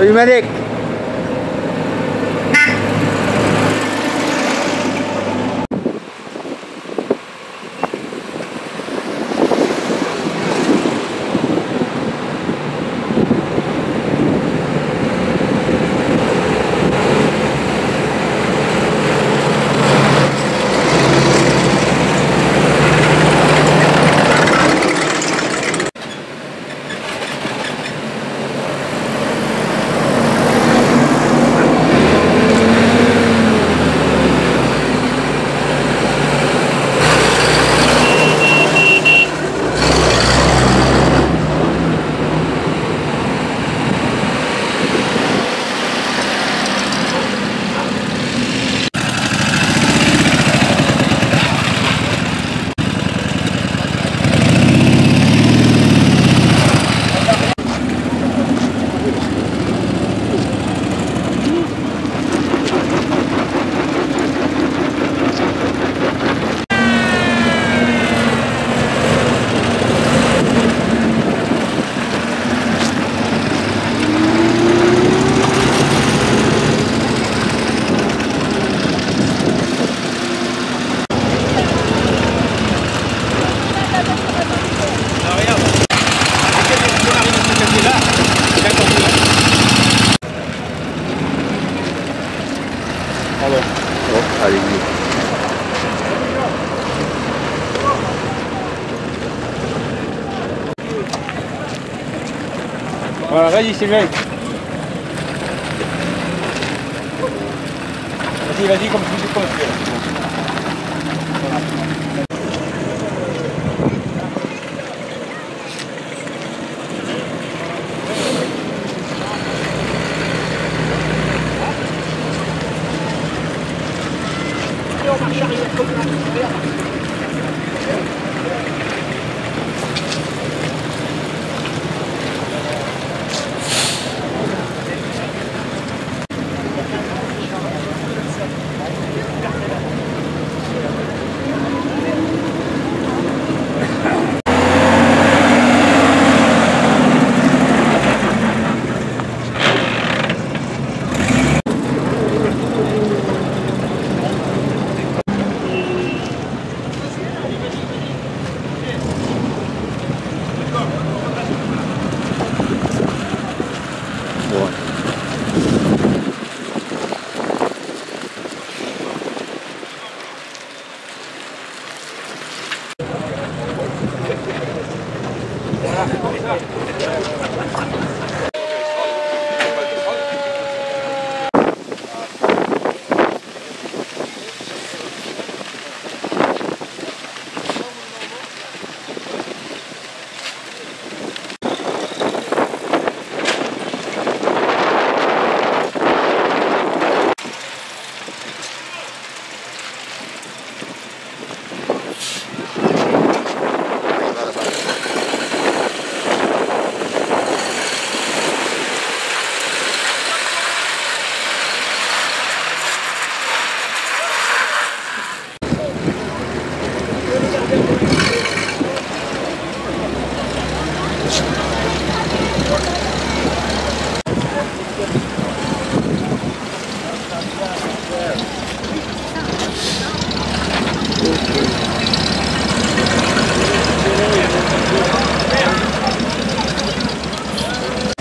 Salut Malek. Allez-y. Voilà, vas-y, c'est le mec. Vas-y, vas-y, comme tu dis, comme tu fais. On marche arrière comme là.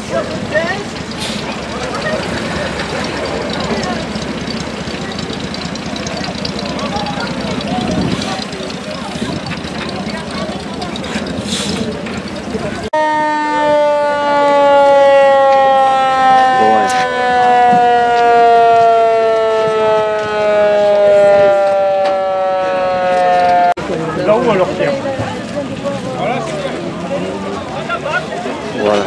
Sur le terre, Voilà.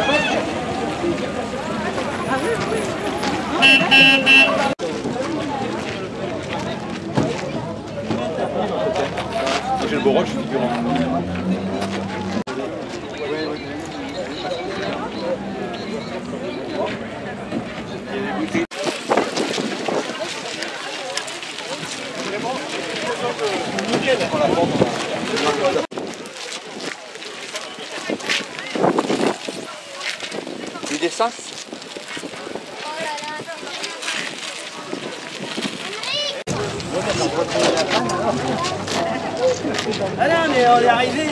J'ai le beau roche, je suis figurant. Du dessin? Ah non, mais on est arrivé.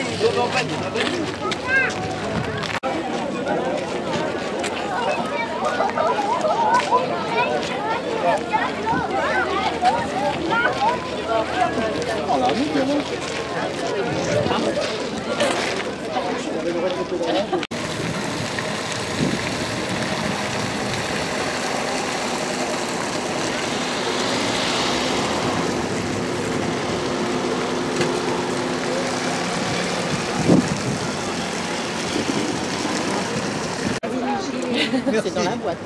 C'est dans la boîte.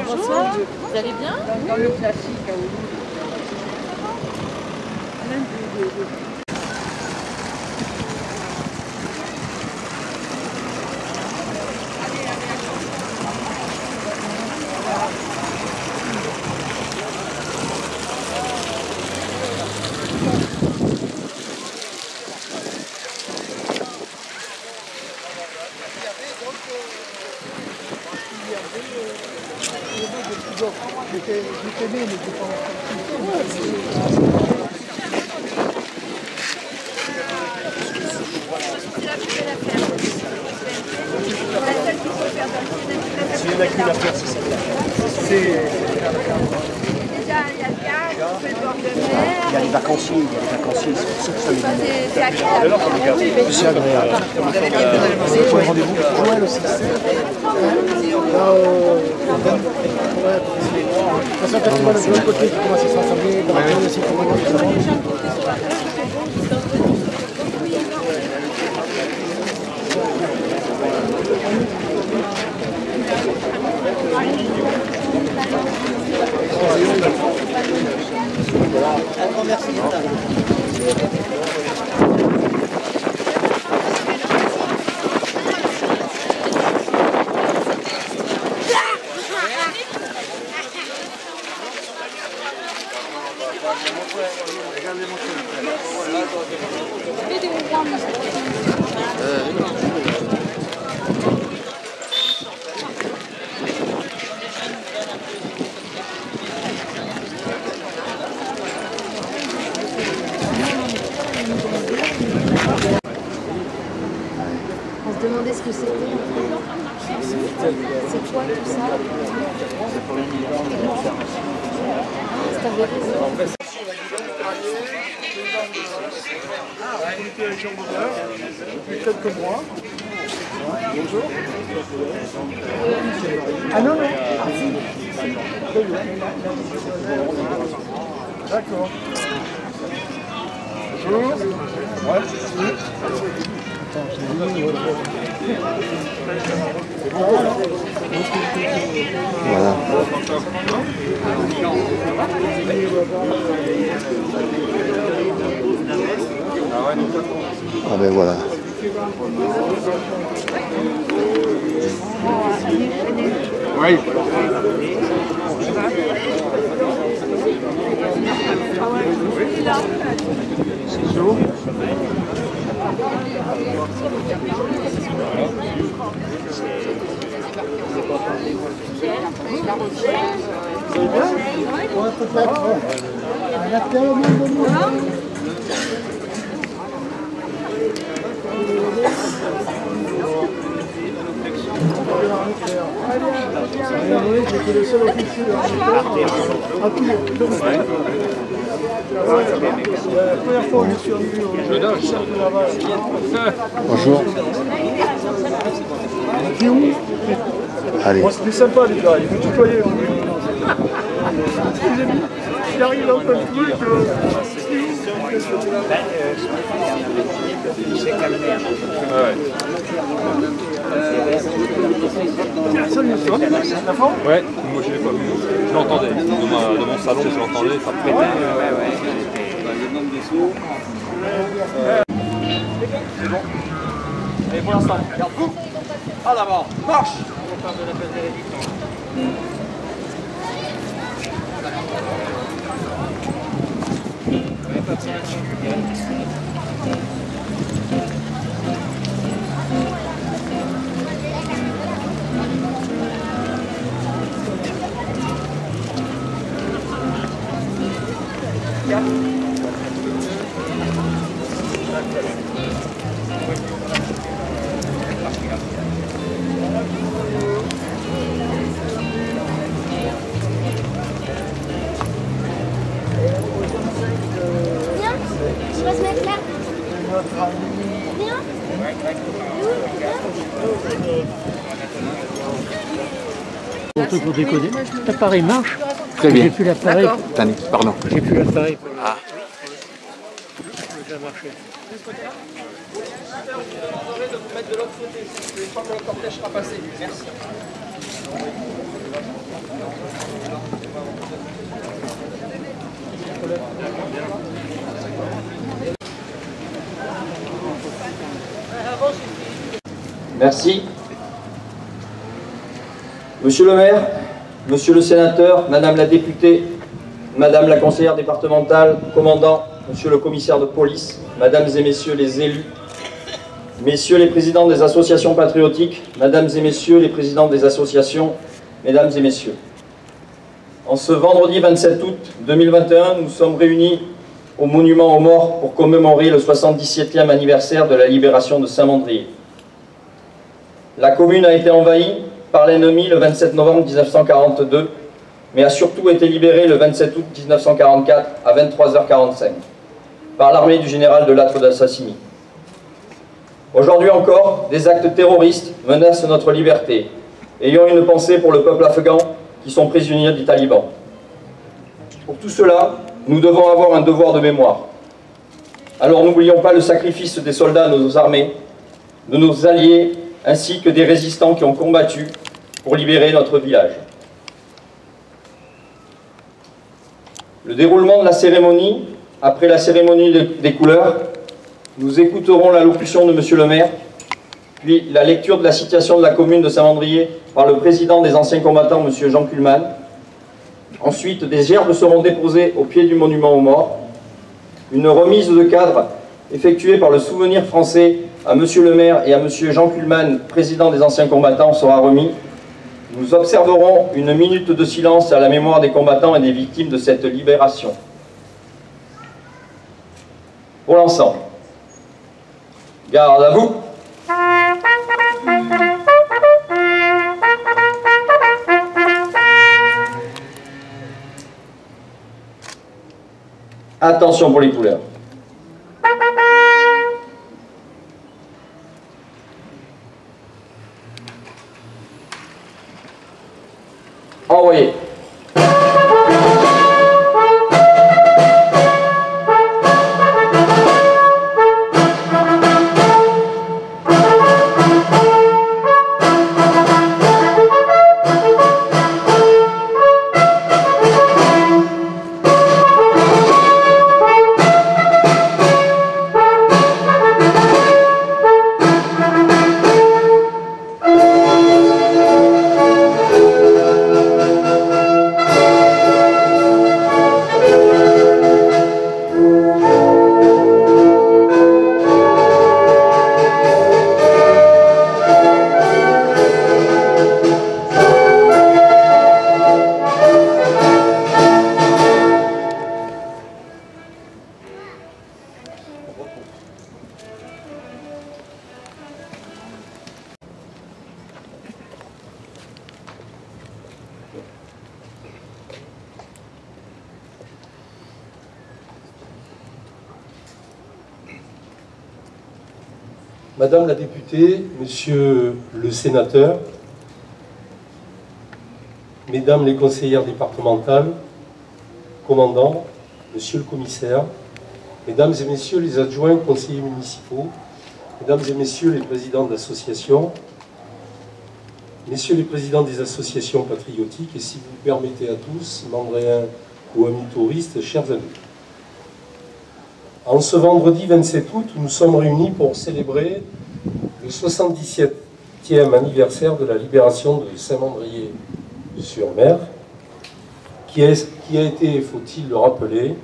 Bonjour. Vous allez bien? Dans le classique, à Oulu. J'étais né, mais j'étais pas s'il y en a qu'une à faire, c'est celle-là. C'est... Déjà, il y a le gars, on fait le bord de mer. Il y a les vacanciers, c'est sûr que ça les donne. C'est agréable. C'est agréable. C'est pour le rendez-vous. Joël aussi. Là, ouais, de toute façon, quand tu vois de l'autre côté qui commence à s'assembler, dans la journée aussi, pour moi, On se demandait ce que c'était. C'est quoi tout ça? T'avais raison. depuis quelques mois. Bonjour. Ah non, non. Ah si. Très bien. D'accord. Bonjour. Ouais. Attends, j'ai vu. Voilà. Ah ben voilà. Oui. C'est chaud. Vous allez bien? Ouais, peut-être. On a tellement de monde. J'étais le seul officier de à Toulon. C'est la première fois où je suis venu au cercle de Laval. Bonjour. T'es où? Allez. Bon, c'était sympa les gars, ils me tutoyaient. Il arrive dans plein de trucs. Ouais. Ouais, moi je l'ai pas vu. Je l'entendais. Dans mon salon, je l'entendais, ça prêtait. C'est bon. Allez, pour l'instant, garde vous. À l'avant, marche. Viens, je vais se mettre là. Viens. Un truc pour décoder. L'appareil marche. Très bien. J'ai plus l'appareil. Attendez, pardon. J'ai plus l'appareil. Ah. Ça a marché. De vous mettre de l'autre côté, une fois que le cortège sera passé. Merci. Merci. Monsieur le maire, monsieur le sénateur, madame la députée, madame la conseillère départementale, commandant, monsieur le commissaire de police, mesdames et messieurs les élus, messieurs les présidents des associations patriotiques, mesdames et messieurs les présidents des associations, mesdames et messieurs. En ce vendredi 27 août 2021, nous sommes réunis au monument aux morts pour commémorer le 77e anniversaire de la libération de Saint-Mandrier. La commune a été envahie par l'ennemi le 27 novembre 1942, mais a surtout été libérée le 27 août 1944 à 23h45 par l'armée du général de Lattre d'Assassini. Aujourd'hui encore, des actes terroristes menacent notre liberté. Ayons une pensée pour le peuple afghan qui sont prisonniers des talibans. Pour tout cela, nous devons avoir un devoir de mémoire. Alors n'oublions pas le sacrifice des soldats de nos armées, de nos alliés, ainsi que des résistants qui ont combattu pour libérer notre village. Le déroulement de la cérémonie, après la cérémonie des couleurs, nous écouterons l'allocution de monsieur le maire, puis la lecture de la situation de la commune de Saint-Mandrier par le président des anciens combattants, monsieur Jean Kuhlmann. Ensuite, des gerbes seront déposées au pied du monument aux morts. Une remise de cadre effectuée par le Souvenir français à monsieur le maire et à monsieur Jean Kuhlmann, président des anciens combattants, sera remis. Nous observerons une minute de silence à la mémoire des combattants et des victimes de cette libération. Pour l'ensemble, garde à vous. Attention pour les couleurs. Envoyez. Madame la députée, Monsieur le sénateur, Mesdames les conseillères départementales, commandants, Monsieur le commissaire, Mesdames et Messieurs les adjoints conseillers municipaux, Mesdames et messieurs les présidents d'associations, messieurs les présidents des associations patriotiques, et si vous le permettez à tous, mandréens ou amis touristes, chers amis. En ce vendredi 27 août, nous sommes réunis pour célébrer le 77e anniversaire de la libération de Saint-Mandrier-sur-Mer, qui a été, faut-il le rappeler,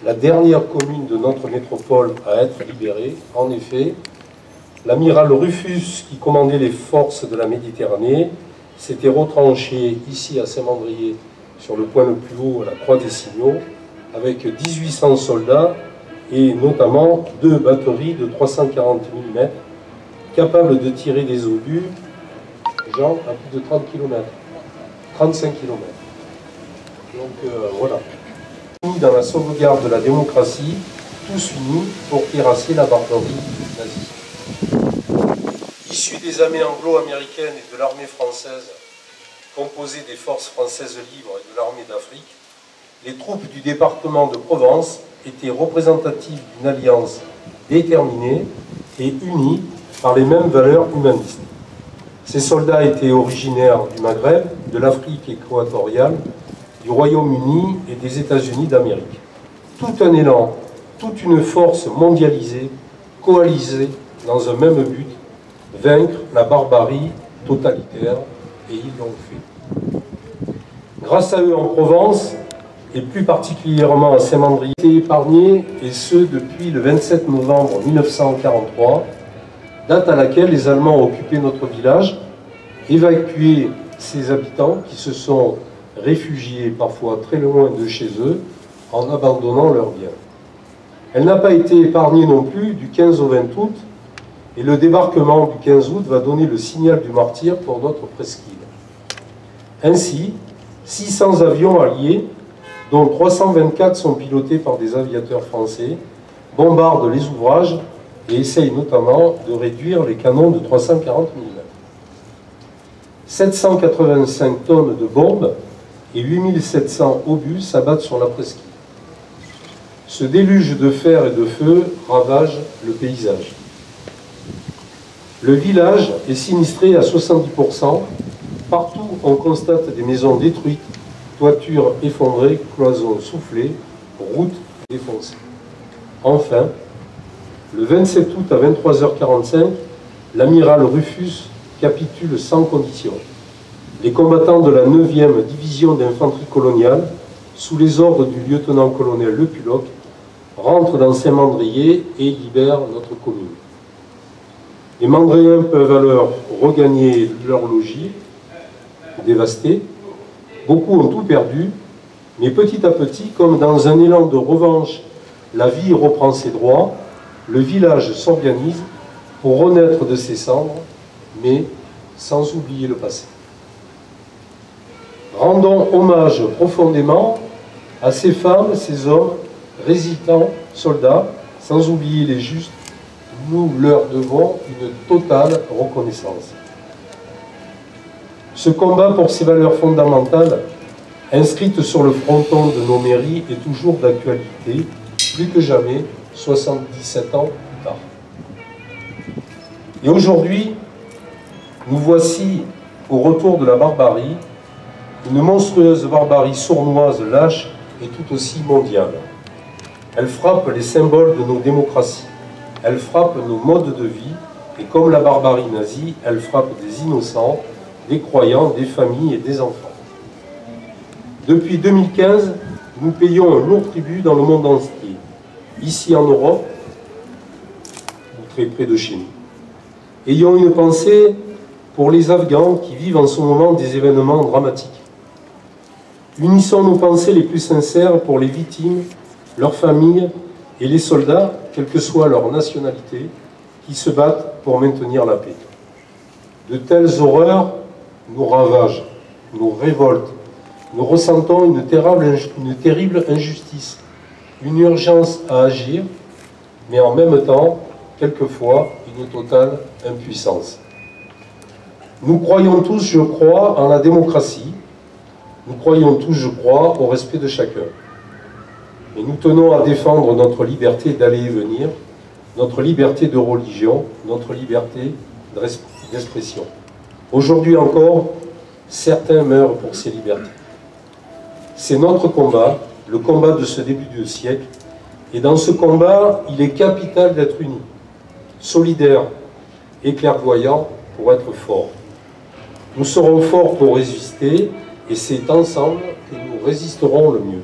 la dernière commune de notre métropole à être libérée. En effet, l'amiral Rufus, qui commandait les forces de la Méditerranée, s'était retranché ici à Saint-Mandrier, sur le point le plus haut, à la Croix des Signaux, avec 1800 soldats et notamment 2 batteries de 340 mm, capables de tirer des obus, genre à plus de 30 km, 35 km. Donc voilà. Dans la sauvegarde de la démocratie, tous unis pour terrasser la barbarie nazie. Issus des armées anglo-américaines et de l'armée française, composée des forces françaises libres et de l'armée d'Afrique, les troupes du département de Provence étaient représentatives d'une alliance déterminée et unie par les mêmes valeurs humanistes. Ces soldats étaient originaires du Maghreb, de l'Afrique équatoriale, du Royaume-Uni et des États-Unis d'Amérique. Tout un élan, toute une force mondialisée, coalisée dans un même but, vaincre la barbarie totalitaire, et ils l'ont fait. Grâce à eux en Provence, et plus particulièrement à Saint-Mandrier, été épargnés, et ce depuis le 27 novembre 1943, date à laquelle les Allemands ont occupé notre village, évacué ses habitants qui se sont réfugiés parfois très loin de chez eux en abandonnant leurs biens. Elle n'a pas été épargnée non plus du 15 au 20 août, et le débarquement du 15 août va donner le signal du martyre pour notre presqu'île. Ainsi, 600 avions alliés, dont 324 sont pilotés par des aviateurs français, bombardent les ouvrages et essayent notamment de réduire les canons de 340 mm. 785 tonnes de bombes et 8700 obus s'abattent sur la presqu'île. Ce déluge de fer et de feu ravage le paysage. Le village est sinistré à 70%. Partout, on constate des maisons détruites, toitures effondrées, cloisons soufflées, routes défoncées. Enfin, le 27 août à 23h45, l'amiral Rufus capitule sans condition. Les combattants de la 9e division d'infanterie coloniale, sous les ordres du lieutenant-colonel Le Pulloc, rentrent dans Saint-Mandrier et libèrent notre commune. Les Mandréens peuvent alors regagner leur logis, dévastés. Beaucoup ont tout perdu, mais petit à petit, comme dans un élan de revanche, la vie reprend ses droits, le village s'organise pour renaître de ses cendres, mais sans oublier le passé. Rendons hommage profondément à ces femmes, ces hommes, résistants, soldats, sans oublier les justes. Nous leur devons une totale reconnaissance. Ce combat pour ces valeurs fondamentales, inscrites sur le fronton de nos mairies, est toujours d'actualité, plus que jamais, 77 ans plus tard. Et aujourd'hui, nous voici au retour de la barbarie, une monstrueuse barbarie sournoise, lâche et tout aussi mondiale. Elle frappe les symboles de nos démocraties. Elle frappe nos modes de vie, et comme la barbarie nazie, elle frappe des innocents, des croyants, des familles et des enfants. Depuis 2015, nous payons un lourd tribut dans le monde entier, ici en Europe, ou très près de chez nous. Ayons une pensée pour les Afghans qui vivent en ce moment des événements dramatiques. Unissons nos pensées les plus sincères pour les victimes, leurs familles et les soldats, quelle que soit leur nationalité, qui se battent pour maintenir la paix. De telles horreurs nous ravagent, nous révoltent. Nous ressentons une terrible injustice, une urgence à agir, mais en même temps, quelquefois, une totale impuissance. Nous croyons tous, je crois, en la démocratie. Nous croyons tous, je crois, au respect de chacun. Et nous tenons à défendre notre liberté d'aller et venir, notre liberté de religion, notre liberté d'expression. Aujourd'hui encore, certains meurent pour ces libertés. C'est notre combat, le combat de ce début de siècle, et dans ce combat, il est capital d'être unis, solidaires et clairvoyants pour être forts. Nous serons forts pour résister, et c'est ensemble que nous résisterons le mieux.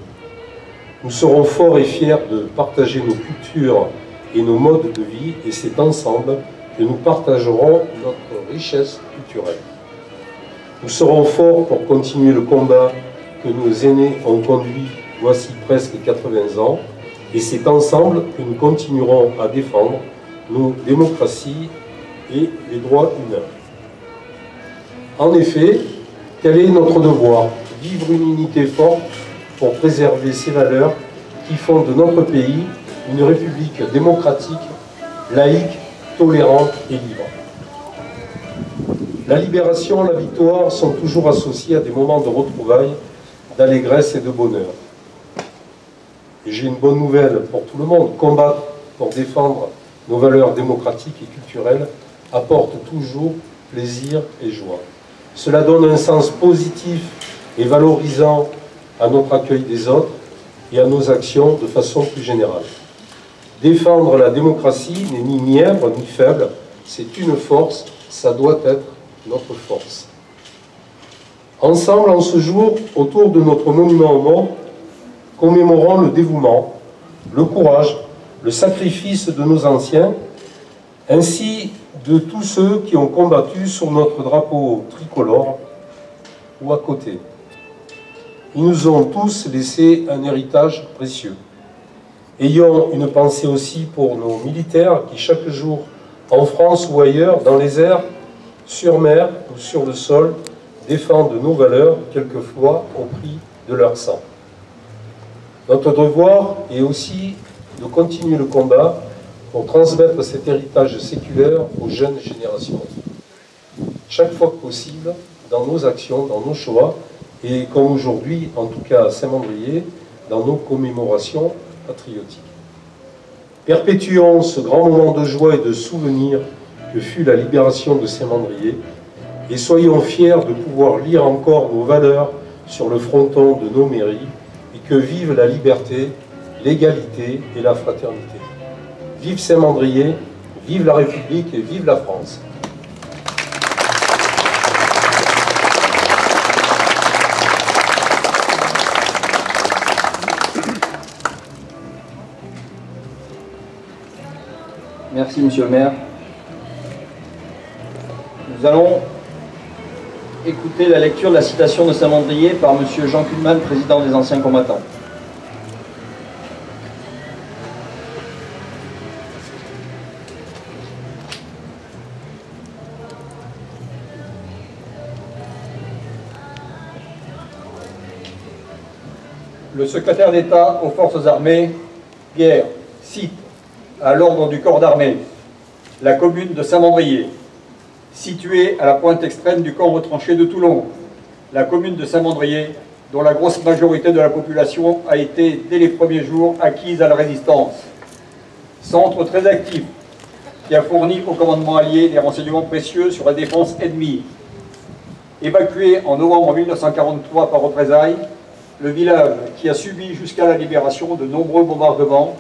Nous serons forts et fiers de partager nos cultures et nos modes de vie, et c'est ensemble que nous partagerons notre richesse culturelle. Nous serons forts pour continuer le combat que nos aînés ont conduit voici presque 80 ans, et c'est ensemble que nous continuerons à défendre nos démocraties et les droits humains. En effet, quel est notre devoir? Vivre une unité forte pour préserver ces valeurs qui font de notre pays une république démocratique, laïque, tolérante et libre. La libération, la victoire sont toujours associés à des moments de retrouvailles, d'allégresse et de bonheur. Et j'ai une bonne nouvelle pour tout le monde. Combattre pour défendre nos valeurs démocratiques et culturelles apporte toujours plaisir et joie. Cela donne un sens positif et valorisant à notre accueil des autres et à nos actions de façon plus générale. Défendre la démocratie n'est ni mièvre ni faible, c'est une force, ça doit être notre force. Ensemble, en ce jour, autour de notre monument aux morts, commémorons le dévouement, le courage, le sacrifice de nos anciens, ainsi de tous ceux qui ont combattu sur notre drapeau tricolore ou à côté. Ils nous ont tous laissé un héritage précieux. Ayons une pensée aussi pour nos militaires qui chaque jour, en France ou ailleurs, dans les airs, sur mer ou sur le sol, défendent nos valeurs, quelquefois au prix de leur sang. Notre devoir est aussi de continuer le combat pour transmettre cet héritage séculaire aux jeunes générations. Chaque fois que possible, dans nos actions, dans nos choix, et comme aujourd'hui, en tout cas à Saint-Mandrier, dans nos commémorations patriotiques. Perpétuons ce grand moment de joie et de souvenir que fut la libération de Saint-Mandrier, et soyons fiers de pouvoir lire encore nos valeurs sur le fronton de nos mairies, et que vive la liberté, l'égalité et la fraternité. Vive Saint-Mandrier, vive la République et vive la France. Merci, monsieur le maire. Nous allons écouter la lecture de la citation de Saint-Mandrier par monsieur Jean Kuhlmann, président des anciens combattants. Le secrétaire d'État aux forces armées, Pierre, cite à l'ordre du corps d'armée la commune de Saint-Mandrier, située à la pointe extrême du camp retranché de Toulon, la commune de Saint-Mandrier, dont la grosse majorité de la population a été, dès les premiers jours, acquise à la résistance. Centre très actif, qui a fourni au commandement allié des renseignements précieux sur la défense ennemie. Évacué en novembre 1943 par représailles, le village, qui a subi jusqu'à la libération de nombreux bombardements,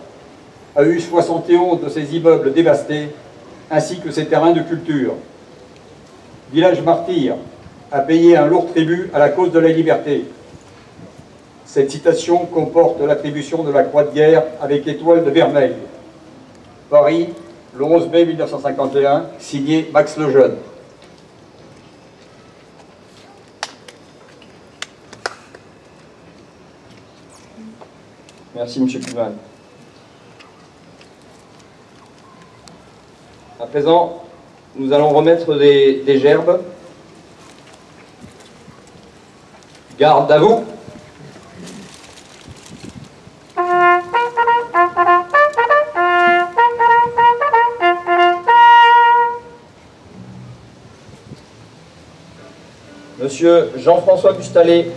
a eu 71 de ses immeubles dévastés, ainsi que ses terrains de culture. Village martyr, a payé un lourd tribut à la cause de la liberté. Cette citation comporte l'attribution de la croix de guerre avec étoile de vermeil. Paris, le 11 mai 1951, signé Max Lejeune. Merci, monsieur Kuhlmann. À présent, nous allons remettre des gerbes. Garde à vous. Monsieur Jean-François Gustalet,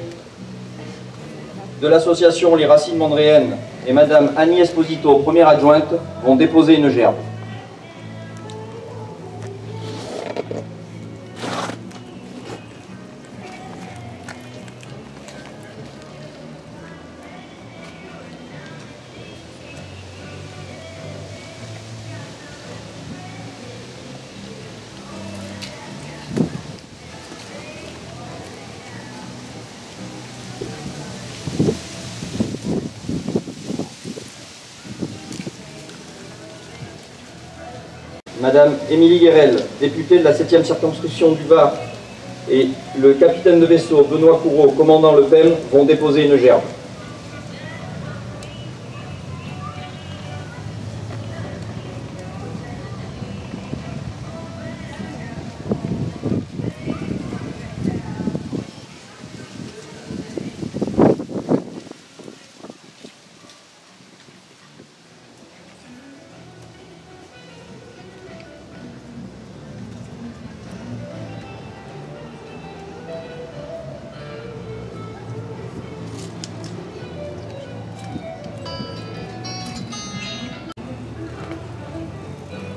de l'association Les Racines Mandriennes, et Madame Annie Esposito, première adjointe, vont déposer une gerbe. Madame Émilie Guérel, députée de la 7e circonscription du Var, et le capitaine de vaisseau Benoît Courreau, commandant le PEM, vont déposer une gerbe.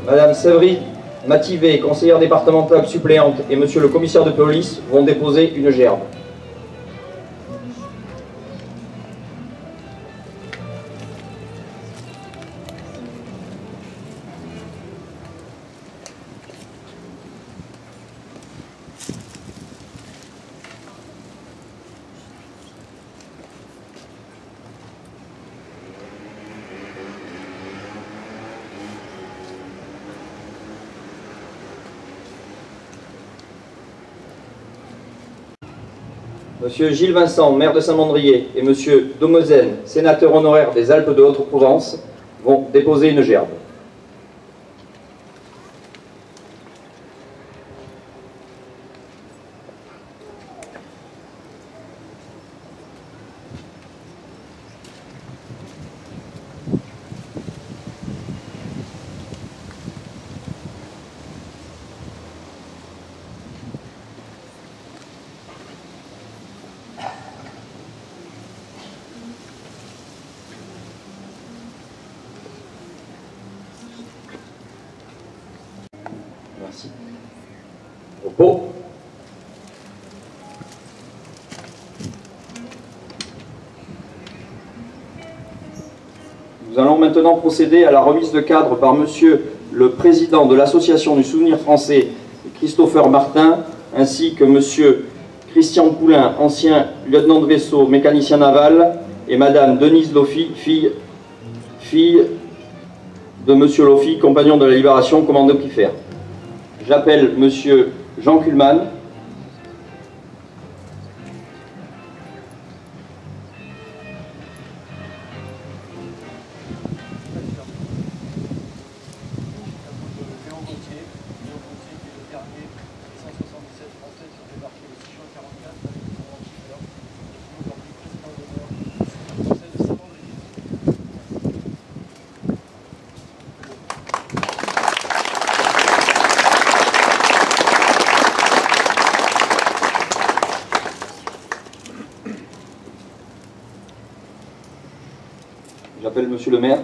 Madame Séverine Mativé, conseillère départementale suppléante, et Monsieur le commissaire de police vont déposer une gerbe. Monsieur Gilles Vincent, maire de Saint-Mandrier, et Monsieur Domezen, sénateur honoraire des Alpes de Haute-Provence, vont déposer une gerbe. Merci. Repos. Nous allons maintenant procéder à la remise de cadre par Monsieur le Président de l'Association du Souvenir Français, Christopher Martin, ainsi que Monsieur Christian Poulain, ancien lieutenant de vaisseau, mécanicien naval, et Madame Denise Lofi, fille de Monsieur Lofi, compagnon de la Libération, commandant Kiffer. J'appelle Monsieur Jean Kuhlmann. J'appelle Monsieur le maire.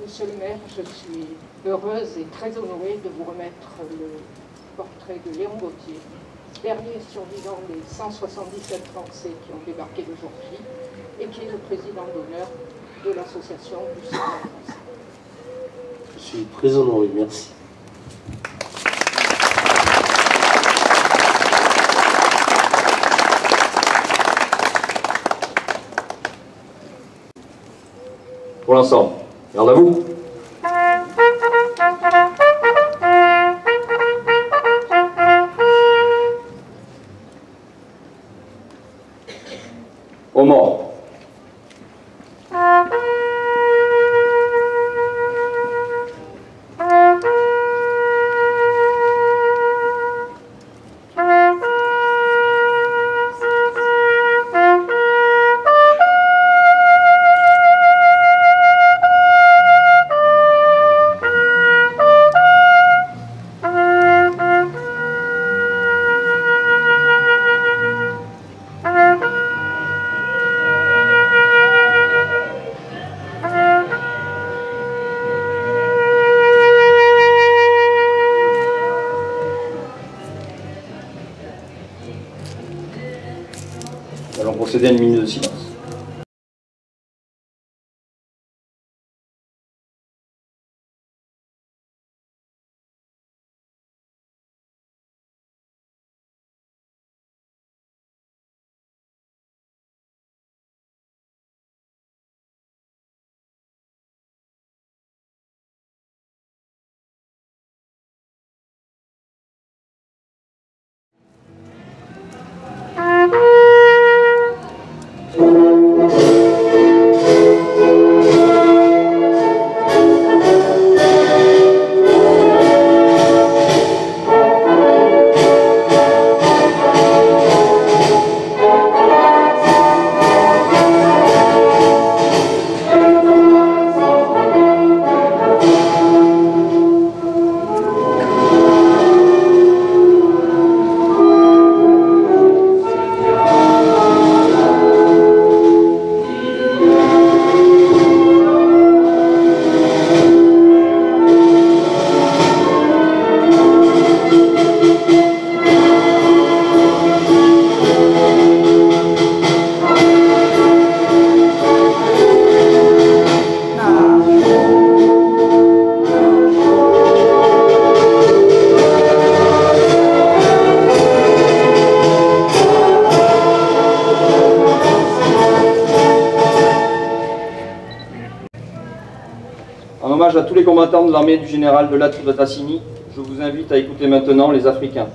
Monsieur le maire, je suis heureuse et très honorée de vous remettre le portrait de Léon Gauthier, dernier survivant des 177 Français qui ont débarqué aujourd'hui et qui est le président d'honneur de l'association du Souvenir Français. Je suis très honoré, merci. Pour l'ensemble, garde à vous. Aux morts. Nous allons procéder à une minute de silence. hommage à tous les combattants de l'armée du général de Lattre de Tassigny, je vous invite à écouter maintenant les Africains.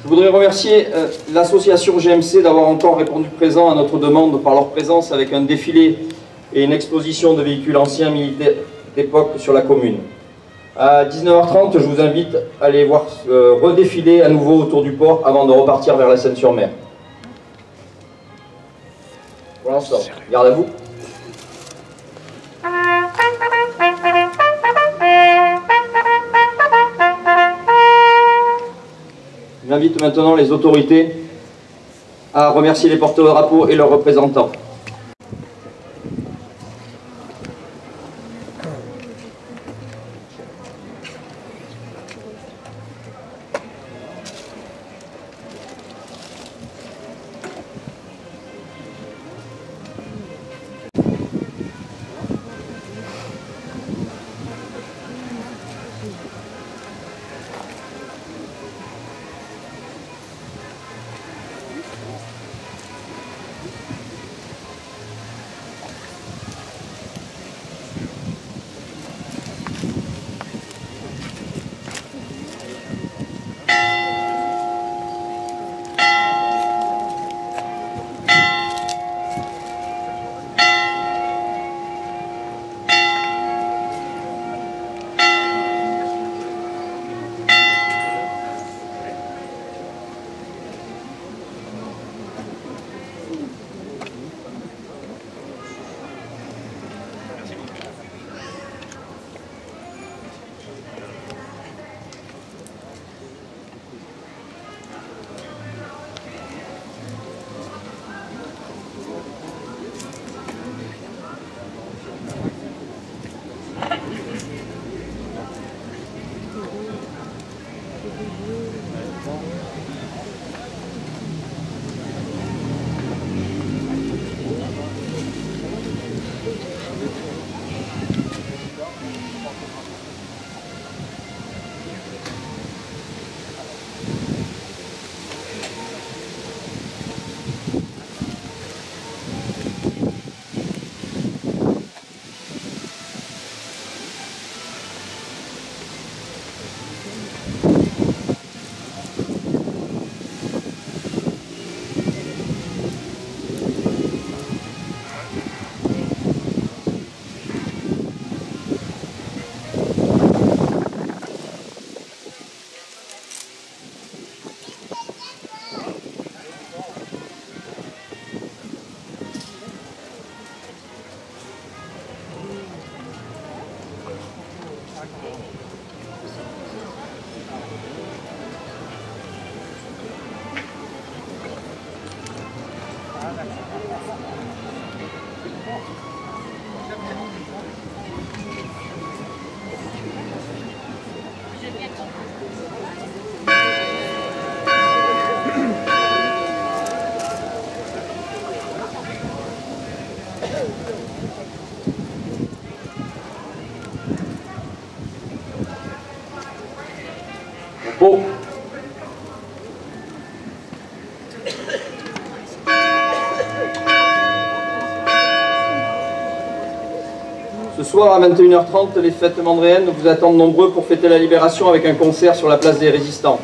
Je voudrais remercier l'association GMC d'avoir encore répondu présent à notre demande par leur présence avec un défilé et une exposition de véhicules anciens militaires d'époque sur la commune. À 19h30, je vous invite à aller voir redéfiler à nouveau autour du port avant de repartir vers la Seine-sur-Mer. Pour l'instant, garde à vous. J'invite maintenant les autorités à remercier les porte-drapeaux et leurs représentants. Pau. Ce soir à 21h30, les fêtes mandréennes vous attendent nombreux pour fêter la libération avec un concert sur la place des Résistants.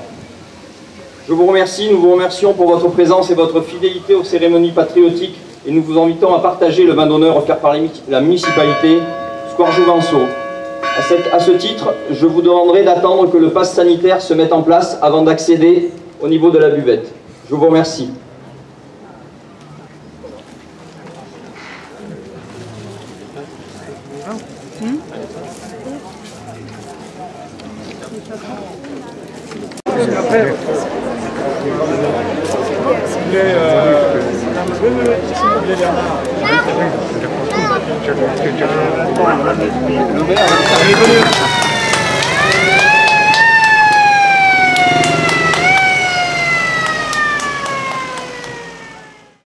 Je vous remercie, nous vous remercions pour votre présence et votre fidélité aux cérémonies patriotiques et nous vous invitons à partager le vin d'honneur offert par la municipalité, Square Jouvenceau. À ce titre, je vous demanderai d'attendre que le pass sanitaire se mette en place avant d'accéder au niveau de la buvette. Je vous remercie. Le maire,